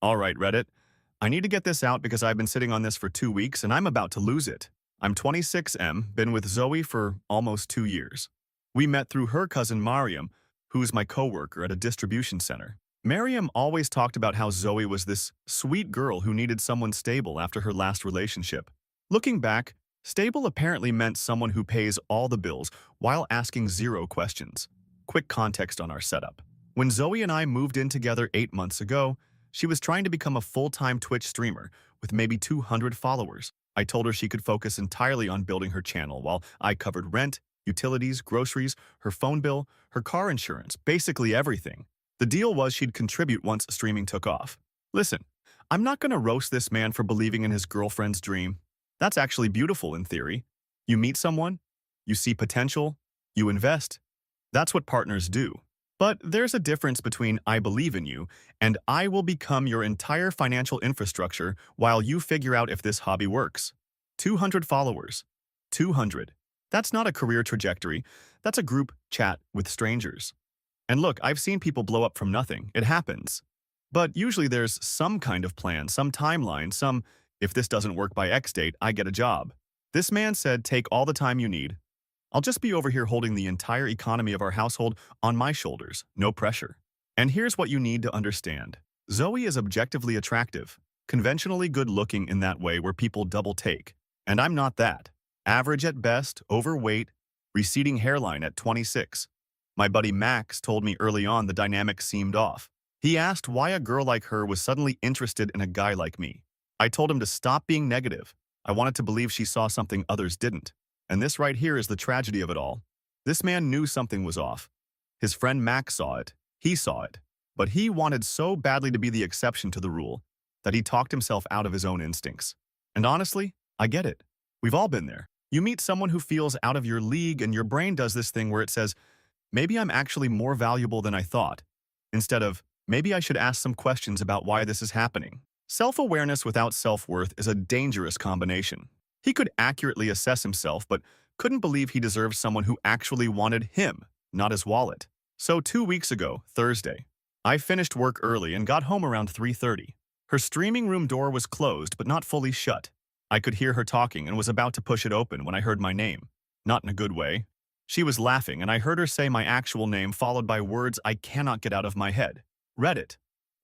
All right, Reddit. I need to get this out because I've been sitting on this for 2 weeks and I'm about to lose it. I'm 26M, been with Zoe for almost 2 years. We met through her cousin Mariam, who's my coworker at a distribution center. Mariam always talked about how Zoe was this sweet girl who needed someone stable after her last relationship. Looking back, stable apparently meant someone who pays all the bills while asking zero questions. Quick context on our setup. When Zoe and I moved in together 8 months ago, she was trying to become a full-time Twitch streamer with maybe 200 followers. I told her she could focus entirely on building her channel while I covered rent, utilities, groceries, her phone bill, her car insurance, basically everything. The deal was she'd contribute once streaming took off. Listen, I'm not going to roast this man for believing in his girlfriend's dream. That's actually beautiful in theory. You meet someone, you see potential, you invest. That's what partners do. But there's a difference between I believe in you and I will become your entire financial infrastructure while you figure out if this hobby works. 200 followers. 200. That's not a career trajectory. That's a group chat with strangers. And look, I've seen people blow up from nothing. It happens. But usually there's some kind of plan, some timeline, if this doesn't work by X date, I get a job. This man said, take all the time you need. I'll just be over here holding the entire economy of our household on my shoulders, no pressure. And here's what you need to understand. Zoe is objectively attractive, conventionally good-looking in that way where people double take. And I'm not that. Average at best, overweight, receding hairline at 26. My buddy Max told me early on the dynamic seemed off. He asked why a girl like her was suddenly interested in a guy like me. I told him to stop being negative. I wanted to believe she saw something others didn't. And this right here is the tragedy of it all. This man knew something was off. His friend Max saw it. He saw it. But he wanted so badly to be the exception to the rule that he talked himself out of his own instincts. And honestly, I get it. We've all been there. You meet someone who feels out of your league and your brain does this thing where it says, maybe I'm actually more valuable than I thought, instead of, maybe I should ask some questions about why this is happening. Self-awareness without self-worth is a dangerous combination. He could accurately assess himself, but couldn't believe he deserved someone who actually wanted him, not his wallet. So 2 weeks ago, Thursday, I finished work early and got home around 3:30. Her streaming room door was closed but not fully shut. I could hear her talking and was about to push it open when I heard my name. Not in a good way. She was laughing and I heard her say my actual name followed by words I cannot get out of my head. Reddit.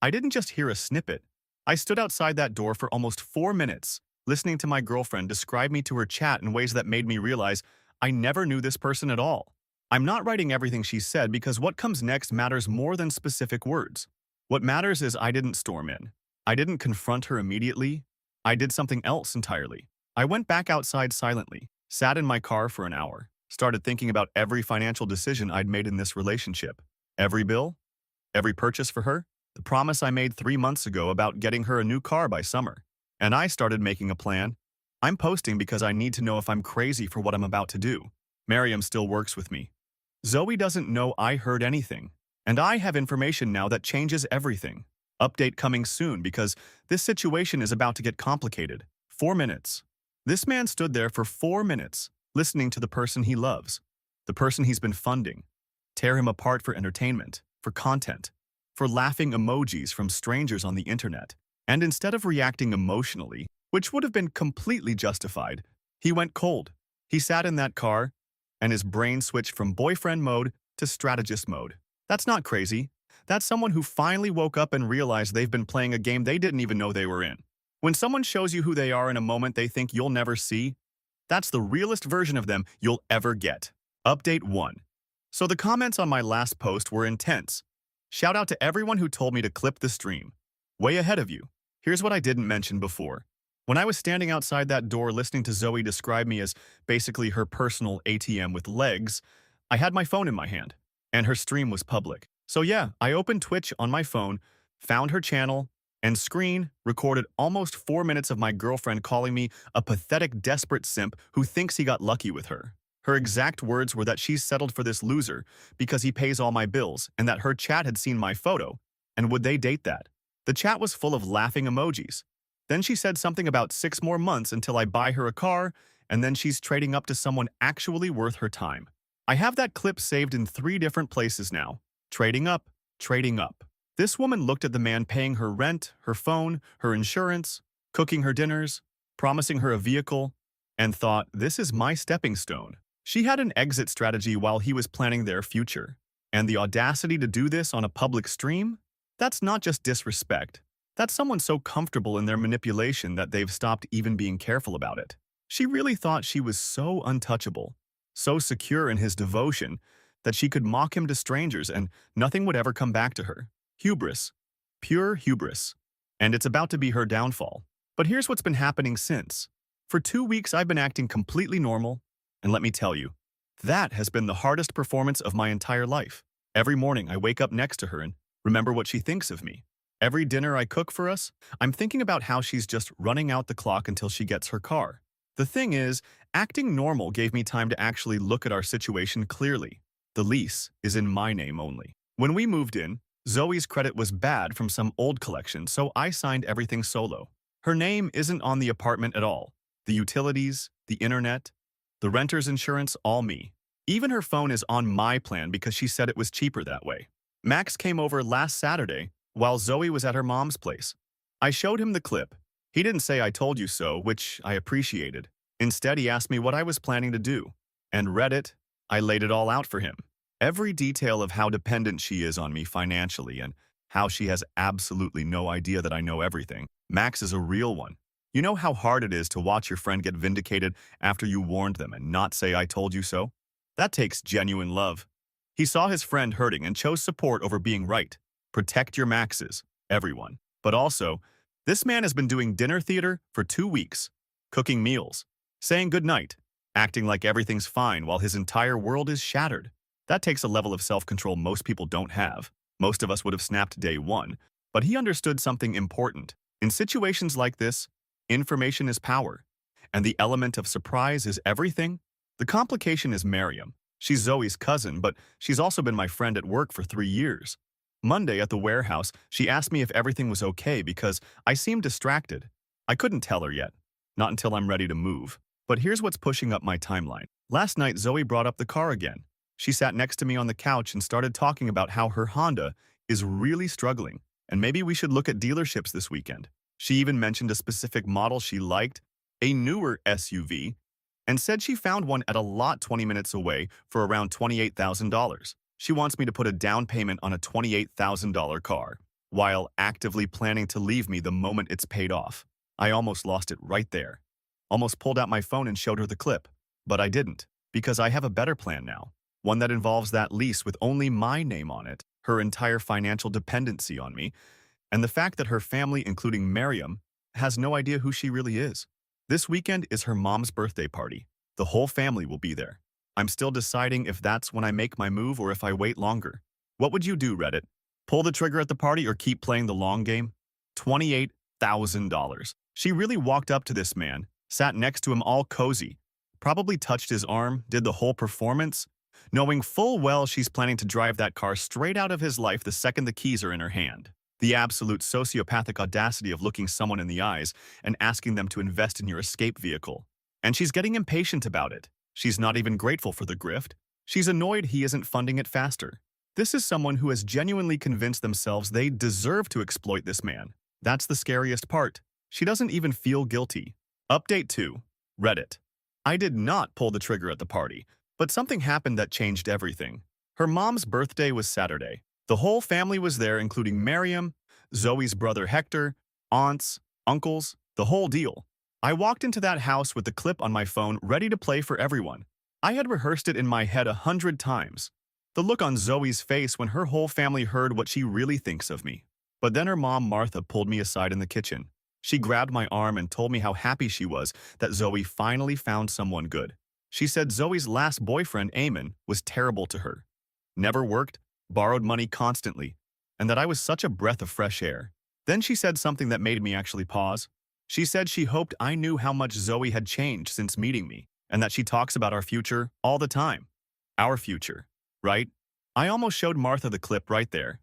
I didn't just hear a snippet. I stood outside that door for almost 4 minutes, listening to my girlfriend describe me to her chat in ways that made me realize I never knew this person at all. I'm not writing everything she said because what comes next matters more than specific words. What matters is I didn't storm in. I didn't confront her immediately. I did something else entirely. I went back outside silently, sat in my car for an hour, started thinking about every financial decision I'd made in this relationship. Every bill, every purchase for her, the promise I made 3 months ago about getting her a new car by summer. And I started making a plan. I'm posting because I need to know if I'm crazy for what I'm about to do. Mariam still works with me. Zoe doesn't know I heard anything. And I have information now that changes everything. Update coming soon because this situation is about to get complicated. 4 minutes. This man stood there for 4 minutes, listening to the person he loves, the person he's been funding, tear him apart for entertainment, for content, for laughing emojis from strangers on the internet. And instead of reacting emotionally, which would have been completely justified, he went cold. He sat in that car, and his brain switched from boyfriend mode to strategist mode. That's not crazy. That's someone who finally woke up and realized they've been playing a game they didn't even know they were in. When someone shows you who they are in a moment they think you'll never see, that's the realest version of them you'll ever get. Update 1. So the comments on my last post were intense. Shout out to everyone who told me to clip the stream. Way ahead of you. Here's what I didn't mention before. When I was standing outside that door listening to Zoe describe me as basically her personal ATM with legs, I had my phone in my hand, and her stream was public. So yeah, I opened Twitch on my phone, found her channel, and screen recorded almost 4 minutes of my girlfriend calling me a pathetic, desperate simp who thinks he got lucky with her. Her exact words were that she's settled for this loser because he pays all my bills and that her chat had seen my photo, and would they date that? The chat was full of laughing emojis. Then she said something about 6 more months until I buy her a car, and then she's trading up to someone actually worth her time. I have that clip saved in 3 different places now. Trading up, trading up. This woman looked at the man paying her rent, her phone, her insurance, cooking her dinners, promising her a vehicle, and thought, this is my stepping stone. She had an exit strategy while he was planning their future. And the audacity to do this on a public stream? That's not just disrespect. That's someone so comfortable in their manipulation that they've stopped even being careful about it. She really thought she was so untouchable, so secure in his devotion, that she could mock him to strangers and nothing would ever come back to her. Hubris. Pure hubris. And it's about to be her downfall. But here's what's been happening since. For 2 weeks, I've been acting completely normal, and let me tell you, that has been the hardest performance of my entire life. Every morning, I wake up next to her and remember what she thinks of me. Every dinner I cook for us, I'm thinking about how she's just running out the clock until she gets her car. The thing is, acting normal gave me time to actually look at our situation clearly. The lease is in my name only. When we moved in, Zoe's credit was bad from some old collection, so I signed everything solo. Her name isn't on the apartment at all. The utilities, the internet, the renter's insurance, all me. Even her phone is on my plan because she said it was cheaper that way. Max came over last Saturday while Zoe was at her mom's place. I showed him the clip. He didn't say I told you so, which I appreciated. Instead, he asked me what I was planning to do. And read it. I laid it all out for him. Every detail of how dependent she is on me financially and how she has absolutely no idea that I know everything. Max is a real one. You know how hard it is to watch your friend get vindicated after you warned them and not say I told you so? That takes genuine love. He saw his friend hurting and chose support over being right. Protect your Maxes, everyone. But also, this man has been doing dinner theater for 2 weeks, cooking meals, saying goodnight, acting like everything's fine while his entire world is shattered. That takes a level of self-control most people don't have. Most of us would have snapped day one, but he understood something important. In situations like this, information is power, and the element of surprise is everything. The complication is Mariam. She's Zoe's cousin, but she's also been my friend at work for 3 years. Monday at the warehouse, she asked me if everything was okay because I seemed distracted. I couldn't tell her yet, not until I'm ready to move. But here's what's pushing up my timeline. Last night, Zoe brought up the car again. She sat next to me on the couch and started talking about how her Honda is really struggling, and maybe we should look at dealerships this weekend. She even mentioned a specific model she liked, a newer SUV, and said she found one at a lot 20 minutes away for around $28,000. She wants me to put a down payment on a $28,000 car, while actively planning to leave me the moment it's paid off. I almost lost it right there. Almost pulled out my phone and showed her the clip. But I didn't, because I have a better plan now. One that involves that lease with only my name on it, her entire financial dependency on me, and the fact that her family, including Mariam, has no idea who she really is. This weekend is her mom's birthday party. The whole family will be there. I'm still deciding if that's when I make my move or if I wait longer. What would you do, Reddit? Pull the trigger at the party or keep playing the long game? $28,000. She really walked up to this man, sat next to him all cozy, probably touched his arm, did the whole performance, knowing full well she's planning to drive that car straight out of his life the second the keys are in her hand. The absolute sociopathic audacity of looking someone in the eyes and asking them to invest in your escape vehicle. And she's getting impatient about it. She's not even grateful for the grift. She's annoyed he isn't funding it faster. This is someone who has genuinely convinced themselves they deserve to exploit this man. That's the scariest part. She doesn't even feel guilty. Update 2. Reddit. I did not pull the trigger at the party, but something happened that changed everything. Her mom's birthday was Saturday. The whole family was there, including Mariam, Zoe's brother Hector, aunts, uncles, the whole deal. I walked into that house with the clip on my phone ready to play for everyone. I had rehearsed it in my head 100 times. The look on Zoe's face when her whole family heard what she really thinks of me. But then her mom Martha pulled me aside in the kitchen. She grabbed my arm and told me how happy she was that Zoe finally found someone good. She said Zoe's last boyfriend, Eamon, was terrible to her. Never worked, borrowed money constantly, and that I was such a breath of fresh air. Then she said something that made me actually pause. She said she hoped I knew how much Zoe had changed since meeting me, and that she talks about our future all the time. Our future, right? I almost showed Martha the clip right there.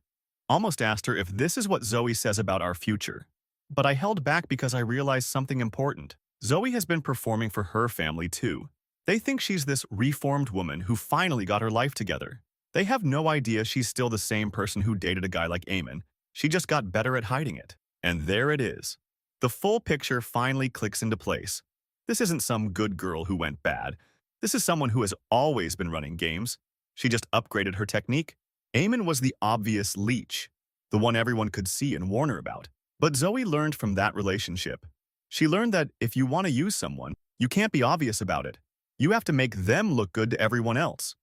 Almost asked her if this is what Zoe says about our future. But I held back because I realized something important. Zoe has been performing for her family too. They think she's this reformed woman who finally got her life together. They have no idea she's still the same person who dated a guy like Eamon, She just got better at hiding it. And there it is. The full picture finally clicks into place. This isn't some good girl who went bad. This is someone who has always been running games. She just upgraded her technique. Eamon was the obvious leech, the one everyone could see and warn her about. But Zoe learned from that relationship. She learned that if you want to use someone, you can't be obvious about it. You have to make them look good to everyone else.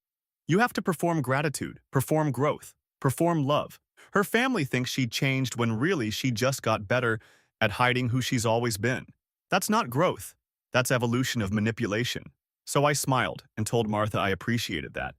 You have to perform gratitude, perform growth, perform love. Her family thinks she changed when really she just got better at hiding who she's always been. That's not growth. That's evolution of manipulation. So I smiled and told Martha I appreciated that.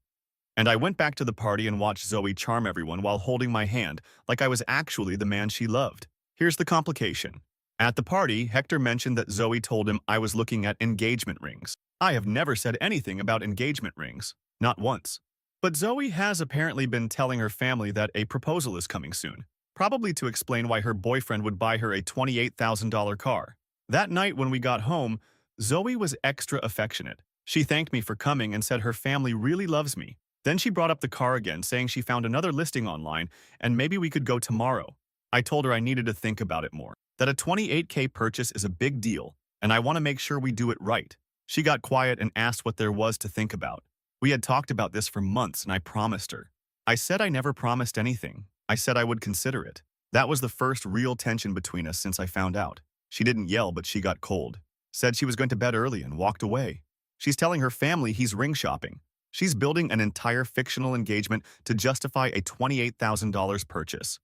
And I went back to the party and watched Zoe charm everyone while holding my hand like I was actually the man she loved. Here's the complication. At the party, Hector mentioned that Zoe told him I was looking at engagement rings. I have never said anything about engagement rings. Not once. But Zoe has apparently been telling her family that a proposal is coming soon, probably to explain why her boyfriend would buy her a $28,000 car. That night when we got home, Zoe was extra affectionate. She thanked me for coming and said her family really loves me. Then she brought up the car again, saying she found another listing online and maybe we could go tomorrow. I told her I needed to think about it more, that a $28K purchase is a big deal, and I want to make sure we do it right. She got quiet and asked what there was to think about. We had talked about this for months and I promised her. I said I never promised anything. I said I would consider it. That was the first real tension between us since I found out. She didn't yell, but she got cold. Said she was going to bed early and walked away. She's telling her family he's ring shopping. She's building an entire fictional engagement to justify a $28,000 purchase.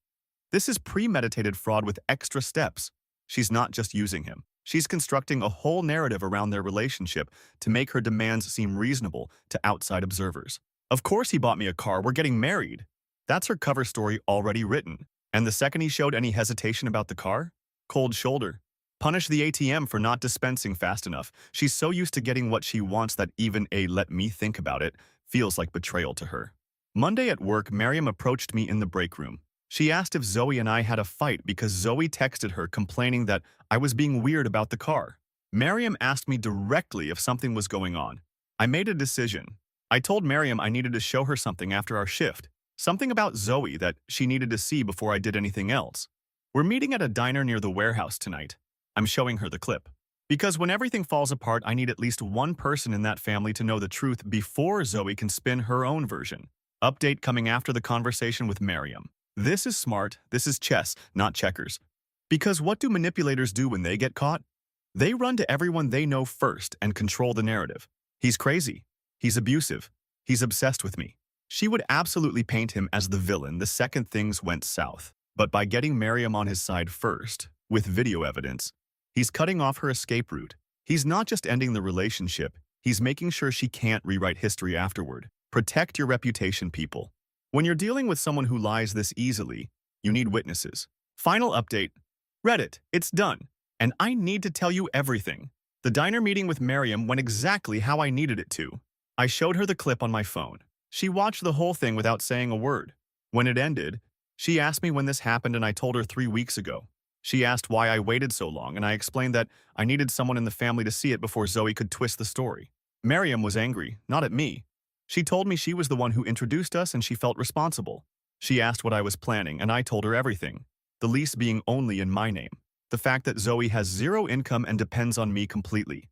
This is premeditated fraud with extra steps. She's not just using him. She's constructing a whole narrative around their relationship to make her demands seem reasonable to outside observers. Of course he bought me a car, we're getting married. That's her cover story already written. And the second he showed any hesitation about the car, cold shoulder. Punish the ATM for not dispensing fast enough. She's so used to getting what she wants that even a "let me think about it" feels like betrayal to her. Monday at work, Mariam approached me in the break room. She asked if Zoe and I had a fight because Zoe texted her complaining that I was being weird about the car. Mariam asked me directly if something was going on. I made a decision. I told Mariam I needed to show her something after our shift, something about Zoe that she needed to see before I did anything else. We're meeting at a diner near the warehouse tonight. I'm showing her the clip. Because when everything falls apart, I need at least one person in that family to know the truth before Zoe can spin her own version. Update coming after the conversation with Mariam. This is smart, this is chess, not checkers. Because what do manipulators do when they get caught? They run to everyone they know first and control the narrative. He's crazy. He's abusive. He's obsessed with me. She would absolutely paint him as the villain the second things went south. But by getting Mariam on his side first, with video evidence, he's cutting off her escape route. He's not just ending the relationship, he's making sure she can't rewrite history afterward. Protect your reputation, people. When you're dealing with someone who lies this easily, you need witnesses. Final update. Reddit, it's done. And I need to tell you everything. The diner meeting with Mariam went exactly how I needed it to. I showed her the clip on my phone. She watched the whole thing without saying a word. When it ended, she asked me when this happened and I told her 3 weeks ago. She asked why I waited so long and I explained that I needed someone in the family to see it before Zoe could twist the story. Mariam was angry, not at me. She told me she was the one who introduced us and she felt responsible. She asked what I was planning and I told her everything. The lease being only in my name. The fact that Zoe has zero income and depends on me completely.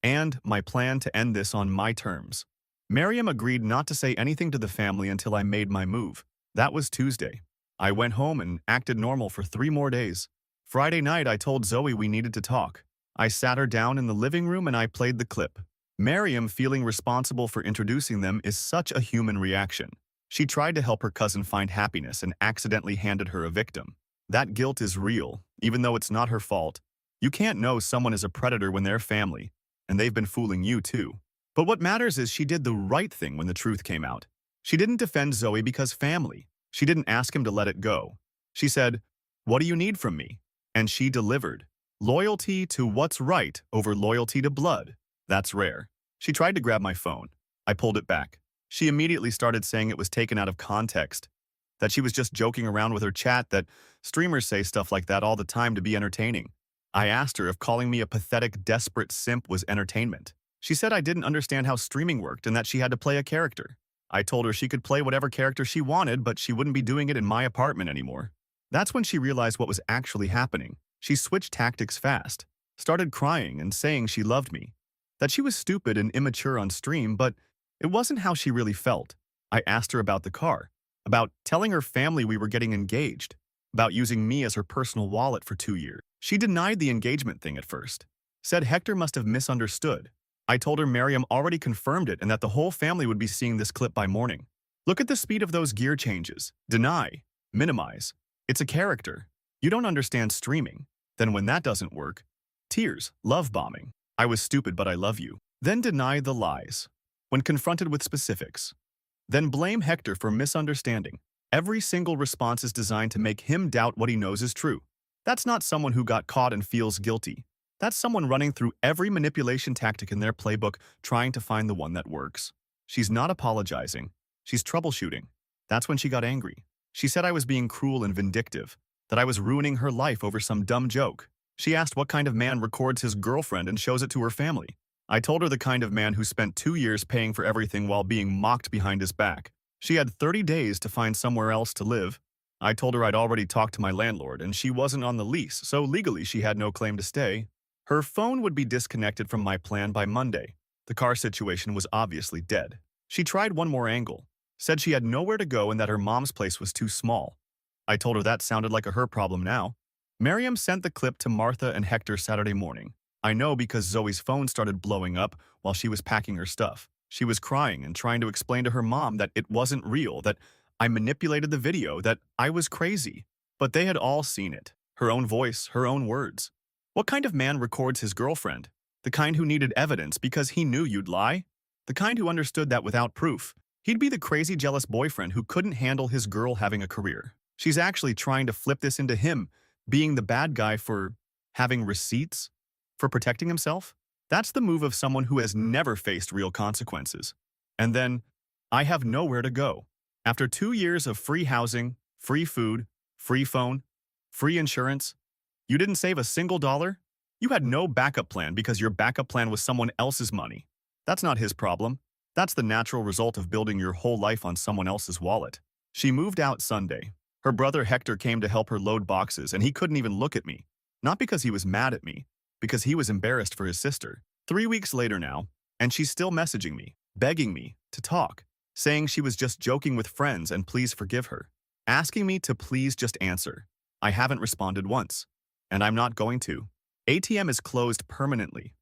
And my plan to end this on my terms. Mariam agreed not to say anything to the family until I made my move. That was Tuesday. I went home and acted normal for 3 more days. Friday night, I told Zoe we needed to talk. I sat her down in the living room and I played the clip. Mariam feeling responsible for introducing them is such a human reaction. She tried to help her cousin find happiness and accidentally handed her a victim. That guilt is real, even though it's not her fault. You can't know someone is a predator when they're family, and they've been fooling you too. But what matters is she did the right thing when the truth came out. She didn't defend Zoe because family. She didn't ask him to let it go. She said, "What do you need from me?" And she delivered. Loyalty to what's right over loyalty to blood. That's rare. She tried to grab my phone. I pulled it back. She immediately started saying it was taken out of context, that she was just joking around with her chat, that streamers say stuff like that all the time to be entertaining. I asked her if calling me a pathetic, desperate simp was entertainment. She said I didn't understand how streaming worked and that she had to play a character. I told her she could play whatever character she wanted, but she wouldn't be doing it in my apartment anymore. That's when she realized what was actually happening. She switched tactics fast, started crying and saying she loved me, that she was stupid and immature on stream, but it wasn't how she really felt. I asked her about the car, about telling her family we were getting engaged, about using me as her personal wallet for 2 years. She denied the engagement thing at first, said Hector must have misunderstood. I told her Mariam already confirmed it and that the whole family would be seeing this clip by morning. Look at the speed of those gear changes. Deny. Minimize. It's a character. You don't understand streaming. Then when that doesn't work, tears, love bombing. I was stupid but I love you. Then deny the lies. When confronted with specifics. Then blame Hector for misunderstanding. Every single response is designed to make him doubt what he knows is true. That's not someone who got caught and feels guilty. That's someone running through every manipulation tactic in their playbook trying to find the one that works. She's not apologizing. She's troubleshooting. That's when she got angry. She said I was being cruel and vindictive, that I was ruining her life over some dumb joke. She asked what kind of man records his girlfriend and shows it to her family. I told her the kind of man who spent 2 years paying for everything while being mocked behind his back. She had 30 days to find somewhere else to live. I told her I'd already talked to my landlord and she wasn't on the lease, so legally she had no claim to stay. Her phone would be disconnected from my plan by Monday. The car situation was obviously dead. She tried one more angle, said she had nowhere to go and that her mom's place was too small. I told her that sounded like a her problem now. Mariam sent the clip to Martha and Hector Saturday morning. I know because Zoe's phone started blowing up while she was packing her stuff. She was crying and trying to explain to her mom that it wasn't real, that I manipulated the video, that I was crazy. But they had all seen it. Her own voice, her own words. What kind of man records his girlfriend? The kind who needed evidence because he knew you'd lie? The kind who understood that without proof, he'd be the crazy jealous boyfriend who couldn't handle his girl having a career. She's actually trying to flip this into him being the bad guy for having receipts, for protecting himself. That's the move of someone who has never faced real consequences. And then, I have nowhere to go. After 2 years of free housing, free food, free phone, free insurance, you didn't save a single dollar? You had no backup plan because your backup plan was someone else's money. That's not his problem. That's the natural result of building your whole life on someone else's wallet. She moved out Sunday. Her brother Hector came to help her load boxes and he couldn't even look at me. Not because he was mad at me, because he was embarrassed for his sister. 3 weeks later now, and she's still messaging me, begging me to talk, saying she was just joking with friends and please forgive her, asking me to please just answer. I haven't responded once, and I'm not going to. ATM is closed permanently.